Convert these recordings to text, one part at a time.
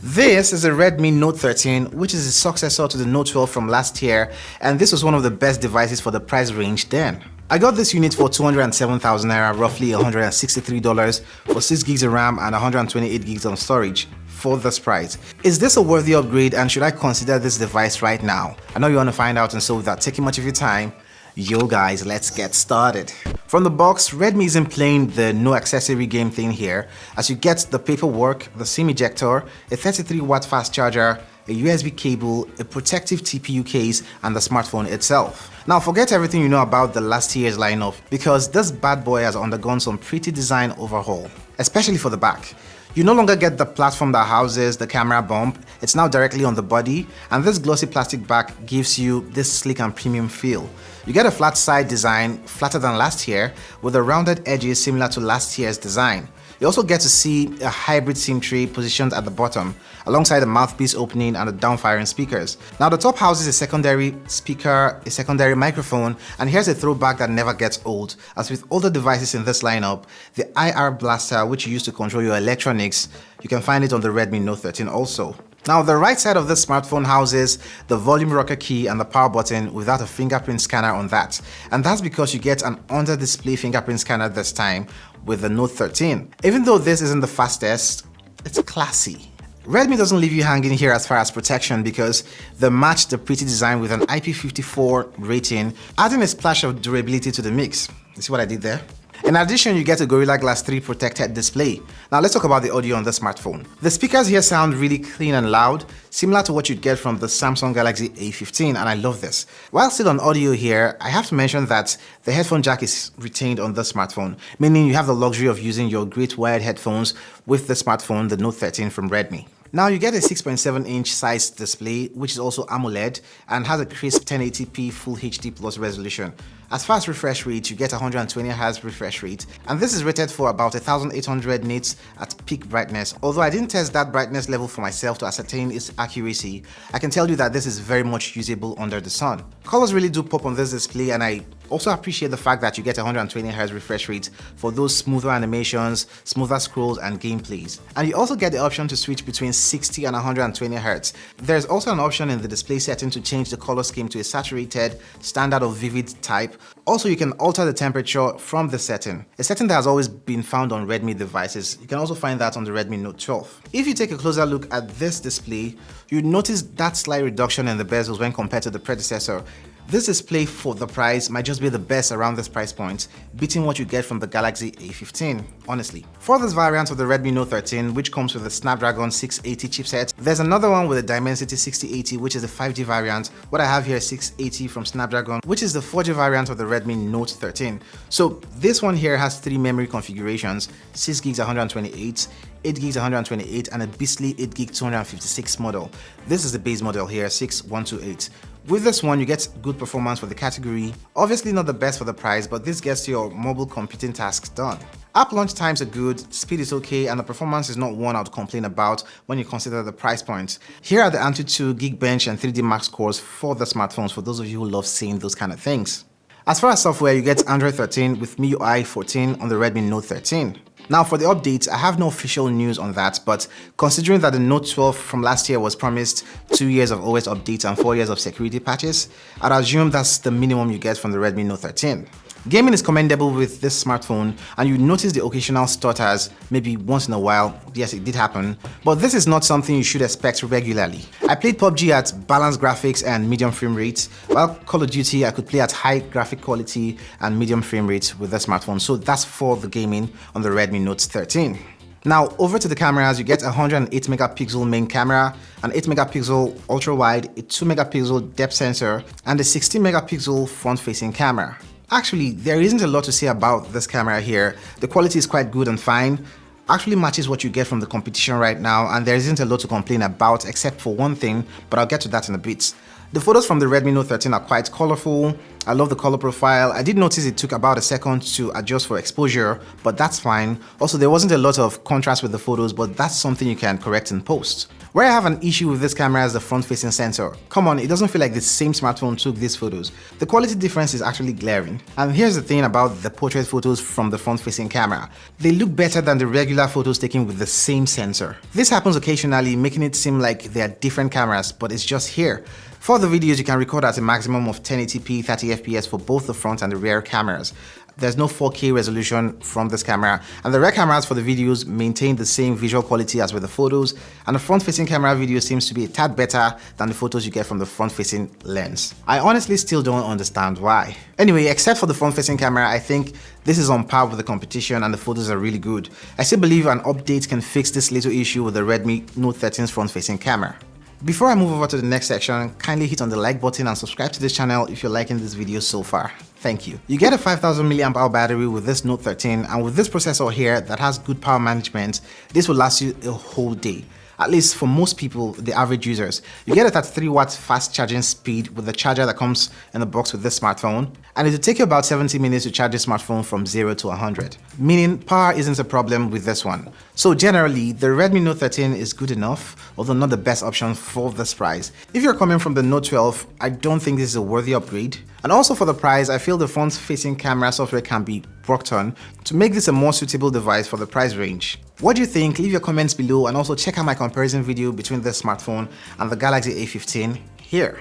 This is a Redmi Note 13, which is the successor to the Note 12 from last year, and this was one of the best devices for the price range then. I got this unit for 207,000 naira, roughly $163 for 6 gigs of RAM and 128 gigs of storage for this price. Is this a worthy upgrade, and should I consider this device right now? I know you want to find out, and so without taking much of your time, yo guys, let's get started. From the box, Redmi isn't playing the no accessory game thing here, as you get the paperwork, the SIM ejector, a 33-watt fast charger, a USB cable, a protective TPU case, and the smartphone itself. Now forget everything you know about the last year's lineup, because this bad boy has undergone some pretty design overhaul, especially for the back. You no longer get the platform that houses the camera bump, it's now directly on the body, and this glossy plastic back gives you this sleek and premium feel. You get a flat side design, flatter than last year, with the rounded edges similar to last year's design. You also get to see a hybrid SIM tray positioned at the bottom, alongside the mouthpiece opening and the down-firing speakers. Now the top houses a secondary speaker, a secondary microphone, and here's a throwback that never gets old. As with older devices in this lineup, the IR blaster, which you use to control your electronics, you can find it on the Redmi Note 13 also. Now the right side of this smartphone houses the volume rocker key and the power button without a fingerprint scanner on that. And that's because you get an under-display fingerprint scanner this time with the Note 13. Even though this isn't the fastest, it's classy. Redmi doesn't leave you hanging here as far as protection, because they match the pretty design with an IP54 rating, adding a splash of durability to the mix. You see what I did there? In addition, you get a Gorilla Glass 3 protected display. Now let's talk about the audio on the smartphone. The speakers here sound really clean and loud, similar to what you'd get from the Samsung Galaxy A15, and I love this. While still on audio here, I have to mention that the headphone jack is retained on the smartphone, meaning you have the luxury of using your great wired headphones with the smartphone, the Note 13 from Redmi. Now you get a 6.7-inch size display, which is also AMOLED and has a crisp 1080p Full HD Plus resolution. As far as refresh rate, you get 120Hz refresh rate, and this is rated for about 1800 nits at peak brightness. Although I didn't test that brightness level for myself to ascertain its accuracy, I can tell you that this is very much usable under the sun. Colors really do pop on this display, and I also appreciate the fact that you get 120Hz refresh rate for those smoother animations, smoother scrolls, and gameplays. And you also get the option to switch between 60 and 120Hz. There's also an option in the display setting to change the color scheme to a saturated, standard, or vivid type. Also, you can alter the temperature from the setting, a setting that has always been found on Redmi devices. You can also find that on the Redmi Note 12. If you take a closer look at this display, you notice that slight reduction in the bezels when compared to the predecessor. This display for the price might just be the best around this price point, beating what you get from the Galaxy A15, honestly. For this variant of the Redmi Note 13, which comes with the Snapdragon 680 chipset, there's another one with a Dimensity 6080, which is the 5G variant. What I have here is 680 from Snapdragon, which is the 4G variant of the Redmi Note 13. So this one here has 3 memory configurations, 6 gigs 128, 8 gigs 128, and a beastly 8 gig 256 model. This is the base model here, 6128. With this one, you get good performance for the category. Obviously not the best for the price, but this gets your mobile computing tasks done. App launch times are good, speed is okay, and the performance is not one I would complain about when you consider the price point. Here are the Antutu, Geekbench, and 3D Max cores for the smartphones, for those of you who love seeing those kind of things. As far as software, you get Android 13 with MIUI 14 on the Redmi Note 13. Now for the updates, I have no official news on that, but considering that the Note 12 from last year was promised 2 years of OS updates and 4 years of security patches, I'd assume that's the minimum you get from the Redmi Note 13. Gaming is commendable with this smartphone, and you notice the occasional stutters maybe once in a while. Yes, it did happen, but this is not something you should expect regularly. I played PUBG at balanced graphics and medium frame rates, while Call of Duty I could play at high graphic quality and medium frame rates with the smartphone, so that's for the gaming on the Redmi Note 13. Now over to the cameras, you get a 108 megapixel main camera, an 8 megapixel ultra wide, a 2 megapixel depth sensor, and a 16 megapixel front facing camera. Actually, there isn't a lot to say about this camera here. The quality is quite good and fine. Actually matches what you get from the competition right now, and there isn't a lot to complain about except for one thing, but I'll get to that in a bit. The photos from the Redmi Note 13 are quite colorful. I love the color profile. I did notice it took about a second to adjust for exposure, but that's fine. Also, there wasn't a lot of contrast with the photos, but that's something you can correct in post. Where I have an issue with this camera is the front-facing sensor. Come on, it doesn't feel like the same smartphone took these photos. The quality difference is actually glaring. And here's the thing about the portrait photos from the front-facing camera. They look better than the regular photos taken with the same sensor. This happens occasionally, making it seem like they are different cameras, but it's just here. For the videos, you can record at a maximum of 1080p 30 fps for both the front and the rear cameras. There's no 4K resolution from this camera, and the rear cameras for the videos maintain the same visual quality as with the photos, and the front-facing camera video seems to be a tad better than the photos you get from the front-facing lens. I honestly still don't understand why. Anyway, except for the front-facing camera, I think this is on par with the competition and the photos are really good. I still believe an update can fix this little issue with the Redmi Note 13's front-facing camera. Before I move over to the next section, kindly hit on the like button and subscribe to this channel if you're liking this video so far. Thank you. You get a 5000 mAh battery with this Note 13, and with this processor here that has good power management, this will last you a whole day. At least for most people, the average users. You get a 33 watts fast charging speed with the charger that comes in the box with this smartphone, and it will take you about 70 minutes to charge this smartphone from 0 to 100, meaning power isn't a problem with this one. So generally, the Redmi Note 13 is good enough, although not the best option for this price. If you're coming from the Note 12, I don't think this is a worthy upgrade. And also for the price, I feel the front-facing camera software can be worked on to make this a more suitable device for the price range. What do you think? Leave your comments below, and also check out my comparison video between this smartphone and the Galaxy A15 here.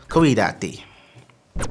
Koidati.